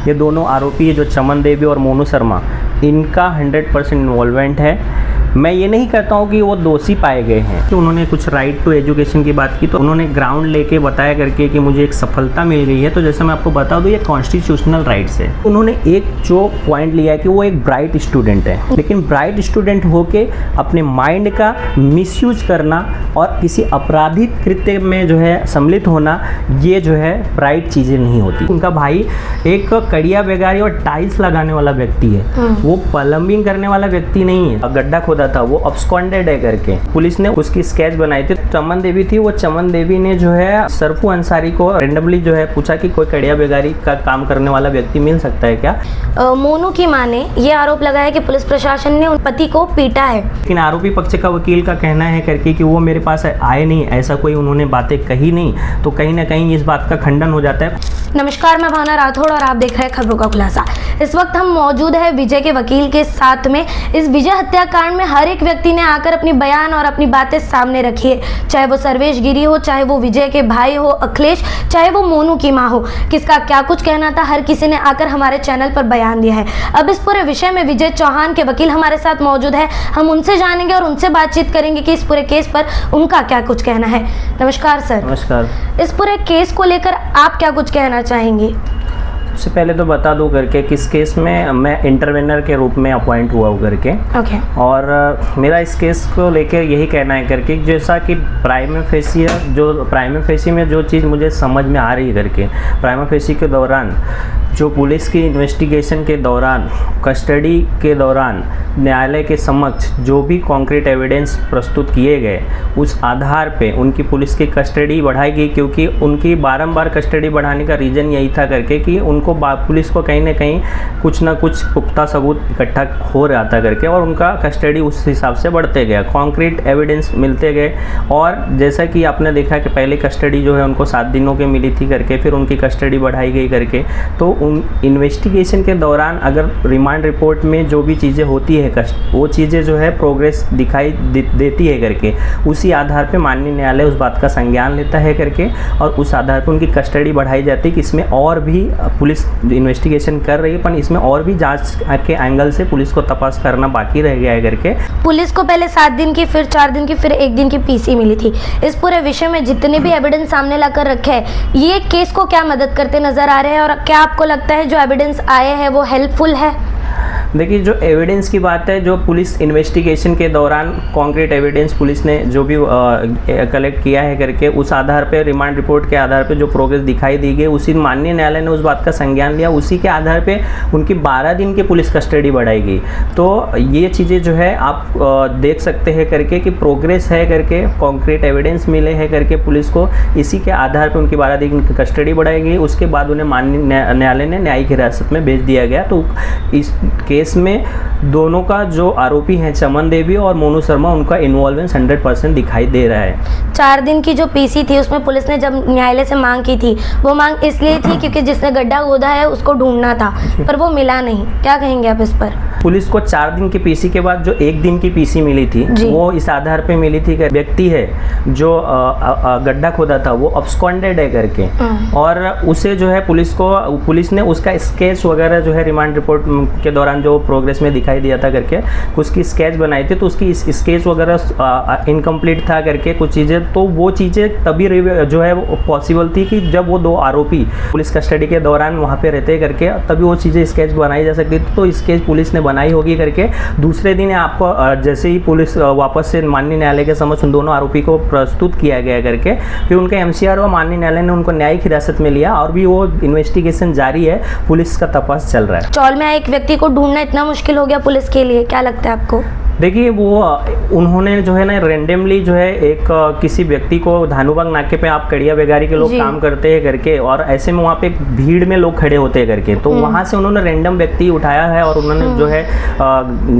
ये दोनों आरोपी जो चमन देवी और मोनू शर्मा, इनका 100% इन्वॉल्वमेंट है। मैं ये नहीं कहता हूँ कि वो दोषी पाए गए हैं। तो उन्होंने कुछ राइट टू एजुकेशन की बात की, तो उन्होंने ग्राउंड लेके बताया करके कि मुझे एक सफलता मिल गई है। तो जैसे मैं आपको बता दूँ, ये कॉन्स्टिट्यूशनल राइट्स है। उन्होंने एक जो पॉइंट लिया है कि वो एक ब्राइट स्टूडेंट है, लेकिन ब्राइट स्टूडेंट होके अपने माइंड का मिसयूज करना और किसी आपराधिक कृत्य में जो है सम्मिलित होना, ये जो है ब्राइट चीज़ें नहीं होती। उनका भाई एक कड़िया बेगारी और टाइल्स लगाने वाला व्यक्ति है, वो प्लम्बिंग करने वाला व्यक्ति नहीं है। गड्ढा खोदा था, वो अब्सकॉन्डेड है करके पुलिस ने उसकी स्केच बनाई थी। चमन देवी थी, वो चमन देवी ने जो है सरफू अंसारी को रेंडमली जो है पूछा कि कोई कड़िया बेगारी का काम करने वाला व्यक्ति मिल सकता है क्या। मोनू की मां ने ये आरोप लगाया कि पुलिस प्रशासन ने उन पति को पीटा है, लेकिन आरोपी पक्ष का वकील का कहना है करके कि वो मेरे पास आए नहीं, ऐसा कोई उन्होंने बातें कही नहीं। तो कहीं ना कहीं इस बात का खंडन हो जाता है। नमस्कार, मैं भावना राठौड़ और आप देख रहे हैं खबरों का खुलासा। इस वक्त हम मौजूद है विजय के वकील के साथ में। इस विजय हत्याकांड में हर एक व्यक्ति ने आकर अपनी बयान और अपनी बातें सामने रखी है, चाहे वो सर्वेश गिरी हो, चाहे वो विजय के भाई हो अखिलेश, चाहे वो मोनू की मां हो। किसका क्या कुछ कहना था, हर किसी ने आकर हमारे चैनल पर बयान दिया है। अब इस पूरे विषय में विजय चौहान के वकील हमारे साथ मौजूद है, हम उनसे जानेंगे और उनसे बातचीत करेंगे कि इस पूरे केस पर उनका क्या कुछ कहना है। नमस्कार सर। नमस्कार। इस पूरे केस को लेकर आप क्या कुछ कहना चाहेंगे? सबसे पहले तो बता दूं करके किस केस में मैं इंटरवेनर के रूप में अपॉइंट हुआ हूँ करके। ओके। और मेरा इस केस को लेकर यही कहना है करके, जैसा कि प्राइमा फेसी में जो चीज़ मुझे समझ में आ रही है करके, प्राइमा फेसी के दौरान जो पुलिस की इन्वेस्टिगेशन के दौरान, कस्टडी के दौरान न्यायालय के समक्ष जो भी कॉन्क्रीट एविडेंस प्रस्तुत किए गए, उस आधार पे उनकी पुलिस की कस्टडी बढ़ाई गई, क्योंकि उनकी बारंबार कस्टडी बढ़ाने का रीज़न यही था करके कि उनको पुलिस को कहीं ना कहीं कुछ ना कुछ पुख्ता सबूत इकट्ठा हो रहा था करके, और उनका कस्टडी उस हिसाब से बढ़ते गया, कॉन्क्रीट एविडेंस मिलते गए। और जैसा कि आपने देखा कि पहले कस्टडी जो है उनको 7 दिनों की मिली थी करके, फिर उनकी कस्टडी बढ़ाई गई करके। तो उन इन्वेस्टिगेशन के दौरान अगर रिमांड रिपोर्ट में जो भी चीज़ें होती है, वो चीज़ें जो है प्रोग्रेस दिखाई देती है करके, उसी आधार पे माननीय न्यायालय उस बात का संज्ञान लेता है करके, और उस आधार पर उनकी कस्टडी बढ़ाई जाती है कि इसमें और भी पुलिस इन्वेस्टिगेशन कर रही है, पर इसमें और भी जांच के एंगल से पुलिस को तपास करना बाकी रह गया है करके। पुलिस को पहले 7 दिन की, फिर 4 दिन की, फिर 1 दिन की पीसी मिली थी। इस पूरे विषय में जितने भी एविडेंस सामने लाकर रखे हैं, ये केस को क्या मदद करते नजर आ रहे हैं, और क्या आपको लगता है जो एविडेंस आए हैं वो हेल्पफुल है? देखिए, जो एविडेंस की बात है, जो पुलिस इन्वेस्टिगेशन के दौरान कॉन्क्रीट एविडेंस पुलिस ने जो भी कलेक्ट किया है करके, उस आधार पे, रिमांड रिपोर्ट के आधार पे जो प्रोग्रेस दिखाई दी गई, उसी माननीय न्यायालय ने उस बात का संज्ञान लिया, उसी के आधार पे उनकी 12 दिन की पुलिस कस्टडी बढ़ाई गई। तो ये चीज़ें जो है आप देख सकते हैं करके कि प्रोग्रेस है करके, कॉन्क्रीट एविडेंस मिले हैं करके पुलिस को, इसी के आधार पर उनकी 12 दिन की कस्टडी बढ़ाई गई। उसके बाद उन्हें माननीय न्यायालय ने न्यायिक हिरासत में भेज दिया गया। तो इस केस में दोनों का जो आरोपी हैं चमन देवी और मोनू शर्मा, उनका इन्वॉल्वमेंट 100% दिखाई दे रहा है। 4 दिन की जो पीसी थी, उसमें पुलिस ने जब न्यायालय से मांग की थी, वो मांग इसलिए थी क्योंकि जिसने गड्ढा खोदा है उसको ढूंढना था, पर वो मिला नहीं। क्या कहेंगे आप इस पर? पुलिस को 4 दिन की पीसी के बाद जो 1 दिन की पीसी मिली थी, वो इस आधार पे मिली थी कि व्यक्ति है जो गड्ढा खोदा था वो अब्सकॉन्डेड है करके, और उसे जो है पुलिस ने उसका स्केच वगैरह जो है रिमांड रिपोर्ट के दौरान जो प्रोग्रेस में दिखाई दिया था करके, उसकी स्केच बनाई थी। तो उसकी स्केच वगैरह इनकम्प्लीट था करके कुछ चीज़ें, तो वो चीज़ें तभी जो है पॉसिबल थी कि जब वो 2 आरोपी पुलिस कस्टडी के दौरान वहाँ पे रहते करके, तभी वो चीज़ें स्केच बनाई जा सकती थी। तो स्केच पुलिस ने बनाई होगी करके, दूसरे दिन आपको जैसे ही पुलिस वापस से माननीय न्यायालय के समक्ष उन दोनों आरोपी को प्रस्तुत किया गया करके, फिर उनका MCR हुआ, माननीय न्यायालय ने उनको न्यायिक हिरासत में लिया, और भी वो इन्वेस्टिगेशन जारी है, पुलिस का तपास चल रहा है। चौल में एक व्यक्ति को ढूंढना इतना मुश्किल हो गया पुलिस के लिए, क्या लगता है आपको? देखिए, वो उन्होंने जो है ना रेंडमली जो है एक किसी व्यक्ति को, धानुबाग नाके पे आप कड़िया बेगारी के लोग काम करते हैं करके, और ऐसे में वहाँ पे एक भीड़ में लोग खड़े होते हैं करके, तो वहाँ से उन्होंने रेंडम व्यक्ति उठाया है और उन्होंने जो है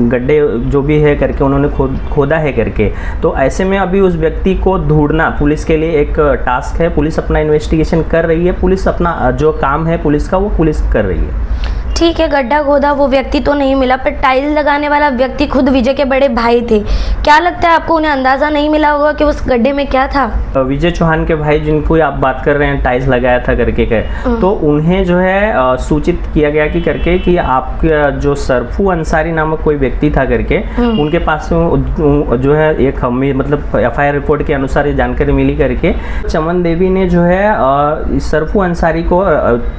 गड्ढे जो भी है करके उन्होंने खोदा है करके। तो ऐसे में अभी उस व्यक्ति को ढूंढना पुलिस के लिए एक टास्क है। पुलिस अपना इन्वेस्टिगेशन कर रही है, पुलिस अपना जो काम है पुलिस का, वो पुलिस कर रही है। ठीक है, गड्ढा खोदा वो व्यक्ति तो नहीं मिला, पर टाइल्स लगाने वाला व्यक्ति खुद विजय के बड़े भाई थे। क्या लगता है आपको, उन्हें अंदाज़ा नहीं मिला होगा कि उस गड्ढे में क्या था? विजय चौहान के भाई जिनको आप बात कर रहे हैं टाइल्स लगाया था करके तो उन्हें जो है सूचित किया गया कि करके कि आपका जो सरफू अंसारी नामक कोई व्यक्ति था करके उनके पास जो है एक मतलब एफआईआर रिपोर्ट के अनुसार ये जानकारी मिली करके चमन देवी ने जो है सरफू अंसारी को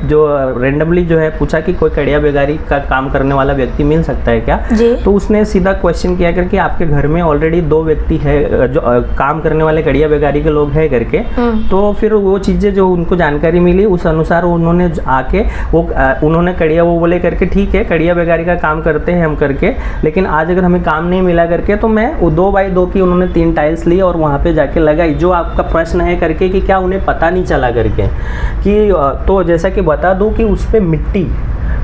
जो रेंडमली जो है पूछा कि कोई कड़िया बेगारी का काम करने वाला व्यक्ति मिल सकता है क्या जी। तो उसने सीधा क्वेश्चन किया करके आपके घर में ऑलरेडी 2 व्यक्ति है जो काम करने वाले कड़िया बेगारी के लोग हैं करके तो फिर वो चीज़ें जो उनको जानकारी मिली उस अनुसार उन्होंने आके उन्होंने कड़िया वो बोले करके ठीक है कड़िया बेगारी का काम करते हैं हम करके, लेकिन आज अगर हमें काम नहीं मिला करके तो मैं 2x2 की उन्होंने 3 टाइल्स ली और वहाँ पे जाके लगाई। जो आपका प्रश्न है करके कि क्या उन्हें पता नहीं चला करके कि तो जैसा कि बता दूं कि उस पे मिट्टी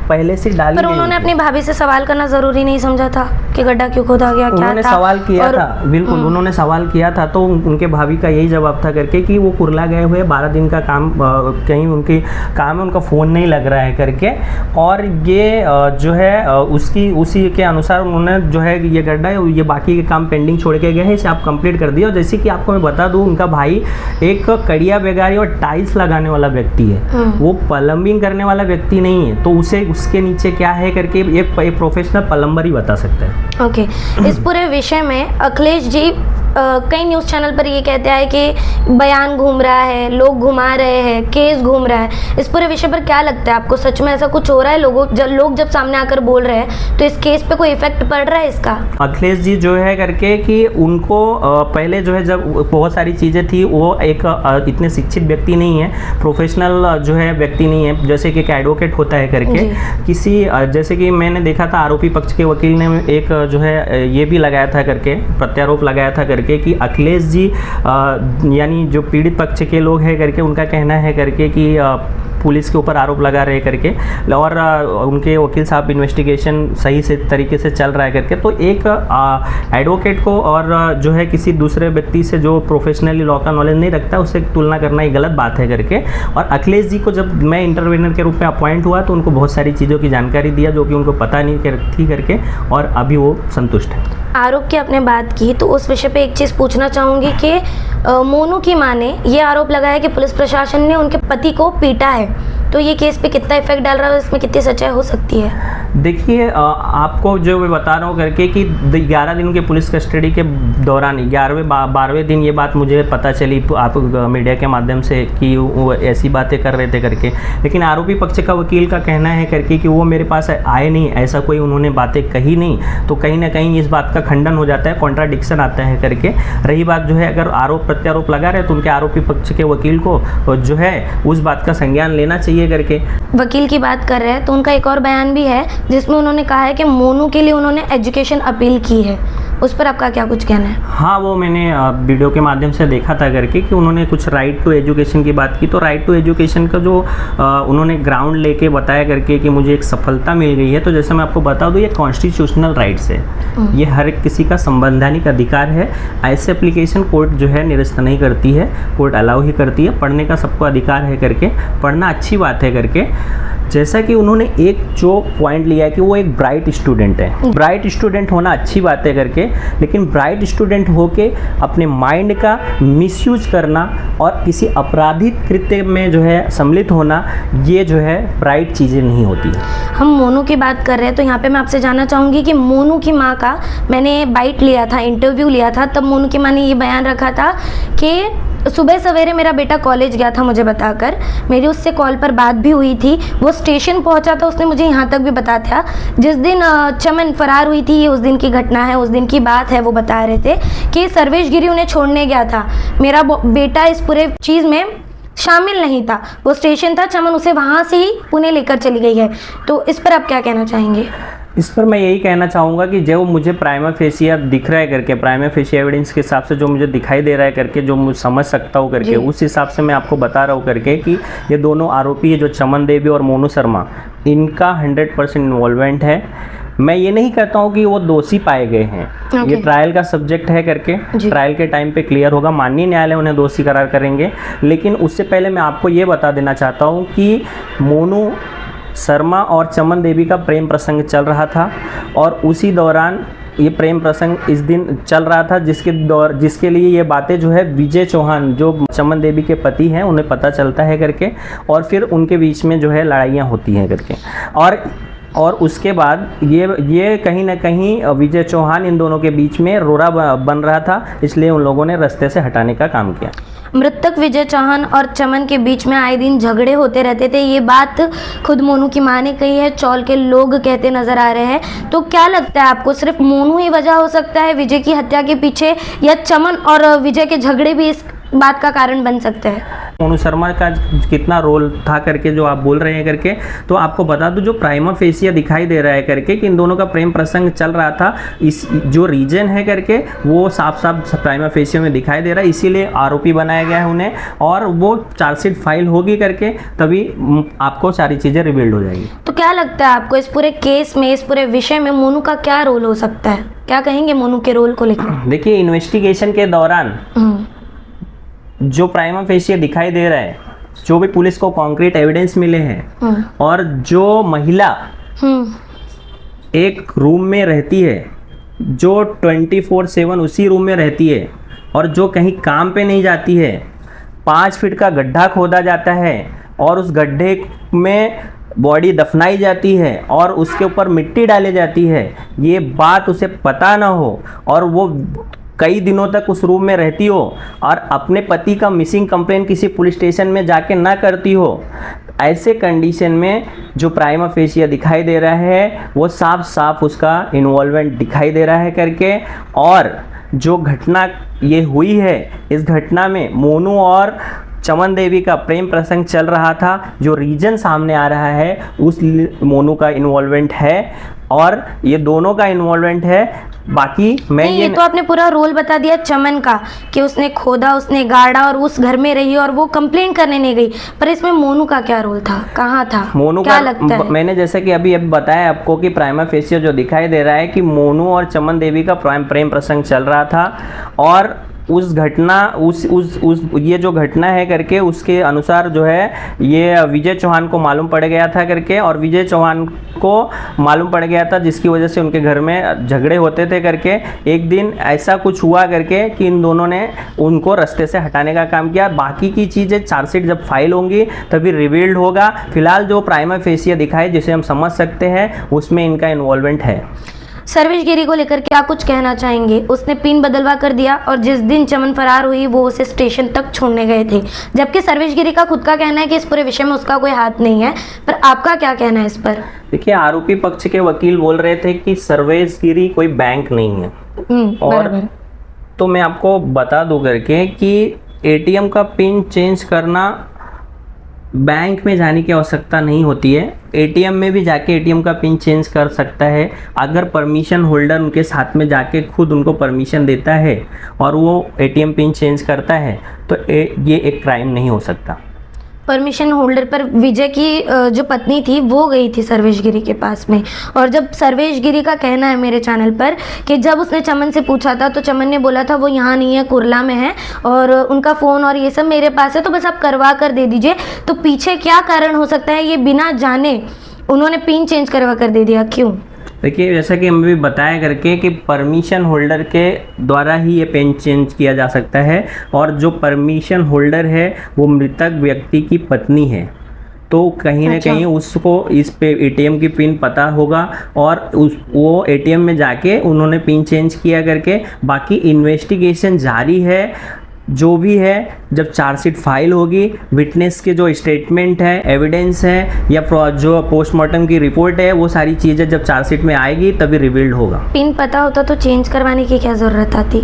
पहले से डाली पर उन्होंने अपनी भाभी से सवाल करना जरूरी नहीं समझा था कि गड्ढा क्यों खोदा गया, क्या उन्होंने था? सवाल किया था, बिल्कुल उन्होंने सवाल किया था तो उनके भाभी का यही जवाब था करके कि वो कुरला गए हुए 12 दिन का काम कहीं उनकी काम है, उनका फ़ोन नहीं लग रहा है करके और ये जो है उसी के अनुसार उन्होंने जो है ये गड्ढा ये बाकी के काम पेंडिंग छोड़ के गए हैं, इसे आप कंप्लीट कर दिया। और जैसे कि आपको मैं बता दूँ उनका भाई एक कड़िया बेगारी और टाइल्स लगाने वाला व्यक्ति है, वो प्लम्बिंग करने वाला व्यक्ति नहीं है, तो उसे उसके नीचे क्या है करके एक प्रोफेशनल प्लम्बर ही बता सकता है। ओके इस पूरे विषय में अखिलेश जी कई न्यूज़ चैनल पर ये कहते हैं कि बयान घूम रहा है, लोग घुमा रहे हैं, केस घूम रहा है, इस पूरे विषय पर क्या लगता है आपको? सच में ऐसा कुछ हो रहा है? लोग जब सामने आकर बोल रहे हैं तो इस केस पे कोई इफेक्ट पड़ रहा है इसका? अखिलेश जी जो है करके कि उनको पहले जो है जब बहुत सारी चीज़ें थी वो एक इतने शिक्षित व्यक्ति नहीं है, प्रोफेशनल जो है व्यक्ति नहीं है, जैसे कि एक एडवोकेट होता है करके किसी जैसे कि मैंने देखा था आरोपी पक्ष के वकील ने एक जो है ये भी लगाया था करके प्रत्यारोप लगाया था करके कि अखिलेश जी यानी जो पीड़ित पक्ष के लोग हैं करके उनका कहना है करके कि पुलिस के ऊपर आरोप लगा रहे करके और उनके वकील साहब इन्वेस्टिगेशन सही से तरीके से चल रहा है करके, तो एक एडवोकेट को और जो है किसी दूसरे व्यक्ति से जो प्रोफेशनली लॉ का नॉलेज नहीं रखता उससे तुलना करना ही गलत बात है करके। और अखिलेश जी को जब मैं इंटरवेनर के रूप में अपॉइंट हुआ तो उनको बहुत सारी चीज़ों की जानकारी दिया जो कि उनको पता नहीं थी करके, और अभी वो संतुष्ट है। आरोप की आपने बात की तो उस विषय पे एक चीज़ पूछना चाहूँगी कि मोनू की माँ ने ये आरोप लगाया कि पुलिस प्रशासन ने उनके पति को पीटा है, तो ये केस पे कितना इफेक्ट डाल रहा है, इसमें कितनी सच्चाई हो सकती है? देखिए आपको जो मैं बता रहा हूँ करके कि 11 दिन के पुलिस कस्टडी के दौरान 11वें-12वें दिन ये बात मुझे पता चली आप मीडिया के माध्यम से कि वो ऐसी बातें कर रहे थे करके, लेकिन आरोपी पक्ष का वकील का कहना है करके कि वो मेरे पास आए नहीं, ऐसा कोई उन्होंने बातें कही नहीं, तो कहीं ना कहीं इस बात का खंडन हो जाता है, कॉन्ट्राडिक्शन आता है करके। रही बात जो है अगर आरोप प्रत्यारोप लगा रहे तो उनके आरोपी पक्ष के वकील को जो है उस बात का संज्ञान लेना चाहिए करके। वकील की बात कर रहे हैं तो उनका एक और बयान भी है जिसमें उन्होंने कहा है कि मोनू के लिए उन्होंने एजुकेशन अपील की है, उस पर आपका क्या कुछ कहना है? हाँ, वो मैंने वीडियो के माध्यम से देखा था करके कि उन्होंने कुछ राइट टू एजुकेशन की बात की, तो राइट टू एजुकेशन का जो उन्होंने ग्राउंड लेके बताया करके कि मुझे एक सफलता मिल गई है, तो जैसे मैं आपको बता दूँ ये कॉन्स्टिट्यूशनल राइट्स है, ये हर एक किसी का संवैधानिक अधिकार है। ऐसे एप्लीकेशन कोर्ट जो है निरस्त नहीं करती है, कोर्ट अलाउ ही करती है, पढ़ने का सबको अधिकार है करके, पढ़ना अच्छी बात है करके। जैसा कि उन्होंने एक जो पॉइंट लिया है कि वो एक ब्राइट स्टूडेंट है, ब्राइट स्टूडेंट होना अच्छी बात है करके, लेकिन ब्राइट स्टूडेंट होके अपने माइंड का मिसयूज करना और किसी आपराधिक कृत्य में जो है सम्मिलित होना, ये जो है ब्राइट चीज़ें नहीं होती। हम मोनू की बात कर रहे हैं तो यहाँ पे मैं आपसे जानना चाहूँगी कि मोनू की माँ का मैंने बाइट लिया था, इंटरव्यू लिया था, तब मोनू की माँ ने ये बयान रखा था कि सुबह सवेरे मेरा बेटा कॉलेज गया था मुझे बताकर, मेरी उससे कॉल पर बात भी हुई थी, वो स्टेशन पहुंचा था, उसने मुझे यहाँ तक भी बताया था जिस दिन चमन फरार हुई थी, ये उस दिन की घटना है, उस दिन की बात है, वो बता रहे थे कि सर्वेश गिरी उन्हें छोड़ने गया था, मेरा बेटा इस पूरे चीज़ में शामिल नहीं था, वो स्टेशन था, चमन उसे वहाँ से ही पुणे लेकर चली गई है, तो इस पर आप क्या कहना चाहेंगे? इस पर मैं यही कहना चाहूँगा कि जो मुझे प्राइमा फेसिया दिख रहा है करके, प्राइमा फेसिया एविडेंस के हिसाब से जो मुझे दिखाई दे रहा है करके, जो मुझे समझ सकता हूँ करके, उस हिसाब से मैं आपको बता रहा हूँ करके कि ये दोनों आरोपी है जो चमन देवी और मोनू शर्मा, इनका 100% इन्वॉल्वमेंट है। मैं ये नहीं कहता हूँ कि वो दोषी पाए गए हैं, ये ट्रायल का सब्जेक्ट है करके, ट्रायल के टाइम पे क्लियर होगा, माननीय न्यायालय उन्हें दोषी करार करेंगे। लेकिन उससे पहले मैं आपको ये बता देना चाहता हूँ कि मोनू शर्मा और चमन देवी का प्रेम प्रसंग चल रहा था और उसी दौरान ये प्रेम प्रसंग इस दिन चल रहा था, जिसके लिए ये बातें जो है विजय चौहान जो चमन देवी के पति हैं उन्हें पता चलता है करके, और फिर उनके बीच में जो है लड़ाइयाँ होती हैं करके, और उसके बाद ये कहीं ना कहीं विजय चौहान इन दोनों के बीच में रोड़ा बन रहा था, इसलिए उन लोगों ने रास्ते से हटाने का काम किया। मृतक विजय चौहान और चमन के बीच में आए दिन झगड़े होते रहते थे, ये बात खुद मोनू की मां ने कही है, चौल के लोग कहते नजर आ रहे हैं। तो क्या लगता है आपको, सिर्फ मोनू ही वजह हो सकता है विजय की हत्या के पीछे, या चमन और विजय के झगड़े भी इस बात का कारण बन सकते हैं? मोनू शर्मा का कितना रोल था करके जो आप बोल रहे हैं करके, तो आपको बता दूं जो प्राइमा फेसिया दिखाई दे रहा है करके कि इन दोनों का प्रेम प्रसंग चल रहा था, इस जो रीजन है करके वो साफ साफ प्राइमा फेसिया में दिखाई दे रहा है, इसीलिए आरोपी बनाया गया है उन्हें, और वो चार्जशीट फाइल होगी करके तभी आपको सारी चीज़ें रिवील्ड हो जाएगी। तो क्या लगता है आपको इस पूरे केस में, इस पूरे विषय में मोनू का क्या रोल हो सकता है? क्या कहेंगे मोनू के रोल को लेकर? देखिए, इन्वेस्टिगेशन के दौरान जो प्राइमा फेसिया दिखाई दे रहा है, जो भी पुलिस को कॉन्क्रीट एविडेंस मिले हैं, और जो महिला एक रूम में रहती है, जो 24/7 उसी रूम में रहती है, और जो कहीं काम पे नहीं जाती है, 5 फीट का गड्ढा खोदा जाता है और उस गड्ढे में बॉडी दफनाई जाती है और उसके ऊपर मिट्टी डाली जाती है, ये बात उसे पता ना हो और वो कई दिनों तक उस रूम में रहती हो और अपने पति का मिसिंग कंप्लेंट किसी पुलिस स्टेशन में जाके ना करती हो, ऐसे कंडीशन में जो प्राइमा फेसिया दिखाई दे रहा है वो साफ साफ उसका इन्वॉल्वमेंट दिखाई दे रहा है करके। और जो घटना ये हुई है, इस घटना में मोनू और चमन देवी का प्रेम प्रसंग चल रहा था, जो रीजन सामने आ रहा है उस मोनू का इन्वॉल्वमेंट है और ये दोनों का इन्वॉल्वमेंट है। बाकी मैं ये तो आपने पूरा रोल बता दिया चमन का कि उसने खोदा, उसने गाड़ा और उस घर में रही और वो कंप्लेंट करने नहीं गई, पर इसमें मोनू का क्या रोल था, कहाँ था, मोनू क्या का लगता है? मैंने जैसे कि अभी बताया आपको कि प्राइमा फेसिया जो दिखाई दे रहा है कि मोनू और चमन देवी का प्रेम प्रसंग चल रहा था, और उस घटना उस ये जो घटना है करके उसके अनुसार जो है ये विजय चौहान को मालूम पड़ गया था करके, और विजय चौहान को मालूम पड़ गया था जिसकी वजह से उनके घर में झगड़े होते थे करके। एक दिन ऐसा कुछ हुआ करके कि इन दोनों ने उनको रास्ते से हटाने का काम किया। बाकी की चीज़ें चार्जशीट जब फाइल होंगी तभी रिवील्ड होगा। फिलहाल जो प्राइमा फेसिया दिखाई जिसे हम समझ सकते हैं उसमें इनका इन्वॉल्वमेंट है। सर्वेश गिरी को लेकर क्या कुछ कहना चाहेंगे? उसने पिन बदलवा कर दिया और जिस दिन चमन फरार हुई वो उसे स्टेशन तक छोड़ने गए थे, जबकि सर्वेश गिरी का खुद का कहना है कि इस पूरे विषय में उसका कोई हाथ नहीं है, पर आपका क्या कहना है इस पर? देखिए, आरोपी पक्ष के वकील बोल रहे थे कि सर्वेश गिरी कोई बैंक नहीं है, और तो मैं आपको बता दूं करके कि एटीएम का पिन चेंज करना बैंक में जाने की आवश्यकता नहीं होती है। एटीएम में भी जाके एटीएम का पिन चेंज कर सकता है अगर परमिशन होल्डर उनके साथ में जाके खुद उनको परमिशन देता है और वो एटीएम पिन चेंज करता है, तो ये एक क्राइम नहीं हो सकता। परमिशन होल्डर पर विजय की जो पत्नी थी वो गई थी सर्वेश गिरी के पास में, और जब सर्वेश गिरी का कहना है मेरे चैनल पर कि जब उसने चमन से पूछा था तो चमन ने बोला था वो यहाँ नहीं है, कुरला में है और उनका फ़ोन और ये सब मेरे पास है, तो बस आप करवा कर दे दीजिए। तो पीछे क्या कारण हो सकता है, ये बिना जाने उन्होंने पिन चेंज करवा कर दे दिया, क्यों? देखिए, जैसा कि हमें भी बताया करके कि परमिशन होल्डर के द्वारा ही ये पिन चेंज किया जा सकता है, और जो परमिशन होल्डर है वो मृतक व्यक्ति की पत्नी है, तो कहीं ना कहीं उसको इस पे एटीएम की पिन पता होगा और वो एटीएम में जाके उन्होंने पिन चेंज किया करके। बाकी इन्वेस्टिगेशन जारी है, जो भी है जब चार्जशीट फाइल होगी, विटनेस के जो स्टेटमेंट है, एविडेंस है, या जो पोस्टमार्टम की रिपोर्ट है, वो सारी चीज़ें जब चार्जशीट में आएगी तभी रिवील्ड होगा। पिन पता होता तो चेंज करवाने की क्या ज़रूरत आती?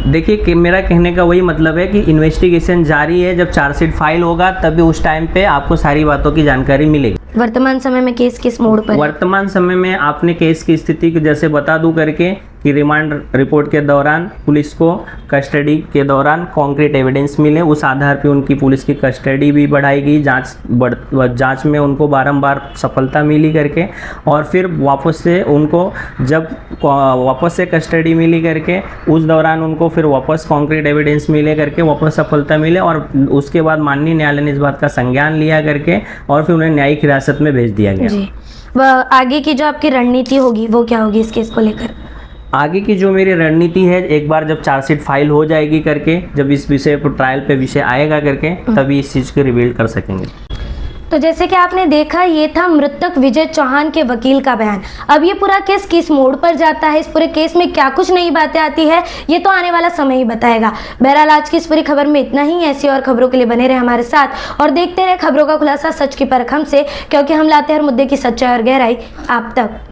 देखिए कि मेरा कहने का वही मतलब है कि इन्वेस्टिगेशन जारी है, जब चार्जशीट फाइल होगा तभी उस टाइम पे आपको सारी बातों की जानकारी मिलेगी। वर्तमान समय में केस किस मोड़ पर है? वर्तमान समय में आपने केस की स्थिति जैसे बता दूं करके कि रिमांड रिपोर्ट के दौरान पुलिस को कस्टडी के दौरान कॉन्क्रीट एविडेंस मिले, उस आधार पे उनकी पुलिस की कस्टडी भी बढ़ाई गई, जांच में उनको बारंबार सफलता मिली करके, और फिर वापस से उनको जब वापस से कस्टडी मिली करके उस दौरान उनको फिर वापस कॉन्क्रीट एविडेंस मिले करके वापस सफलता मिले, और उसके बाद माननीय न्यायालय ने इस बात का संज्ञान लिया करके और फिर उन्हें न्यायिक हिरासत में भेज दिया गया। जी, वह आगे की जो आपकी रणनीति होगी वो क्या होगी इस केस को लेकर? आगे की जो मेरी रणनीति है, एक बार जब चार्जशीट फाइल हो जाएगी करके, जब इस विषय पर ट्रायल पे विषय आएगा करके, तभी इस चीज़ को रिवील कर सकेंगे। तो जैसे कि आपने देखा, ये था मृतक विजय चौहान के वकील का बयान। अब ये पूरा केस किस मोड़ पर जाता है, इस पूरे केस में क्या कुछ नई बातें आती है, ये तो आने वाला समय ही बताएगा। बहरहाल आज की इस पूरी खबर में इतना ही। ऐसी और खबरों के लिए बने रहे हमारे साथ और देखते रहे खबरों का खुलासा, सच की परख हमसे, क्योंकि हम लाते हैं हर मुद्दे की सच्चाई और गहराई आप तक।